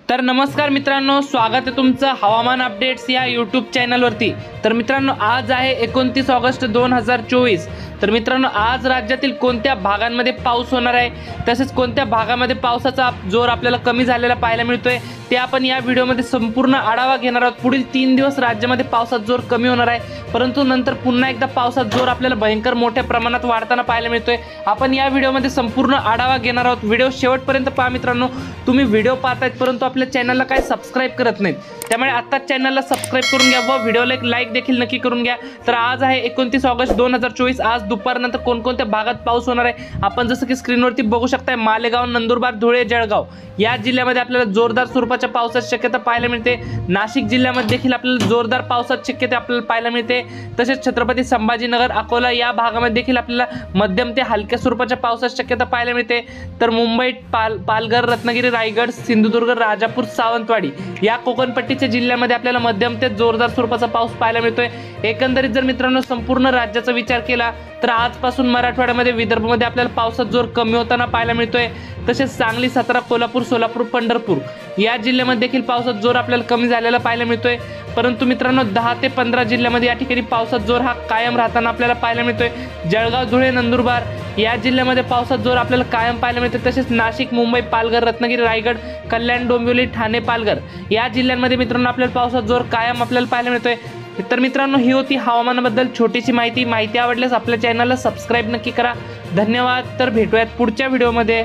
तर नमस्कार मित्रांनो, स्वागत आहे तुमचं हवामान अपडेट्स या यूट्यूब चॅनलवरती। तर मित्रांनो, आज आहे 29 ऑगस्ट 2024। तर मित्रांनो, आज राज्यातील कोणत्या भागांमध्ये पाऊस होणार आहे, तसेच कोणत्या भागामध्ये पावसाचा जोर आपल्याला कमी झालेला पाहायला मिळतोय ते आपण या व्हिडिओमध्ये संपूर्ण आढावा घेणार आहोत। पुढील 3 दिवस राज्यामध्ये पावसाचा जोर कमी होणार आहे, परंतु नंतर पुन्हा एकदा पावसाचा जोर आपल्याला भयंकर मोठ्या प्रमाणात वाढताना पाहायला मिळतोय। आपण या व्हिडिओमध्ये संपूर्ण आढावा घेणार आहोत। व्हिडिओ शेवटपर्यंत पहा मित्रांनो। तुम्ही व्हिडिओ पाहतायत परंतु आपल्या चॅनलला काय सबस्क्राइब करत नाहीत, त्यामुळे आता चॅनलला सबस्क्राइब करून घ्या व व्हिडिओला एक लाईक देखील नक्की करून घ्या। तर आज आहे 29 ऑगस्ट 2024। आज दुपारनंतर कोणकोणत्या भागात पाऊस होणार आहे आपण जसं की स्क्रीनवरती बघू शकताय। मालेगाव, नंदुरबार, धुळे, जळगाव या जिल्ह्यामध्ये आपल्याला जोरदार स्वरूपाच्या पावसाची शक्यता पाहायला मिळते। नाशिक जिल्ह्यामध्ये देखील आपल्याला जोरदार पावसाची शक्यता आपल्याला पाहायला मिळते। तसेच छत्रपती संभाजीनगर, अकोला या भागामध्ये देखील आपल्याला मध्यम ते हलक्या स्वरूपाच्या पावसाची शक्यता पाहायला मिळते। तर मुंबई, पालघर, रत्नागिरी, रायगड, सिंधुदुर्ग, राजापूर, सावंतवाडी या कोकणपट्टीच्या जिल्ह्यामध्ये आपल्याला मध्यम ते जोरदार स्वरूपाचा पाऊस पाहायला मिळतोय। एकंदरीत जर मित्रांनो संपूर्ण राज्याचा विचार केला तर आजपासून मराठवाड्यामध्ये, विदर्भामध्ये आपल्याला पावसाचा जोर कमी होताना पाहायला मिळतोय। तसेच सांगली, सातारा, कोल्हापूर, सोलापूर, पंढरपूर या जिल्ह्यामध्ये देखील पावसाचा जोर आपल्याला कमी झालेला पाहायला मिळतोय। परंतु मित्रांनो 10 ते 15 जिल्ह्यामध्ये या ठिकाणी पावसाचा जोर हा कायम राहताना आपल्याला पाहायला मिळतोय। जळगाव, धुळे, नंदुरबार या जिल्ह्यामध्ये पावसाचा जोर आपल्याला कायम पाहायला मिळतो। तसेच नाशिक, मुंबई, पालघर, रत्नागिरी, रायगड, कल्याण, डोंबिवली, ठाणे, पालघर या जिल्ह्यांमध्ये मित्रांनो आपल्याला पावसाचा जोर कायम आपल्याला पाहायला मिळतोय। तर मित्रांनो, ही होती हवामानाबद्दल छोटीशी माहिती आवडल्यास आपल्या चॅनलला सबस्क्राइब नक्की करा। धन्यवाद। तर भेटूयात पुढच्या व्हिडिओमध्ये।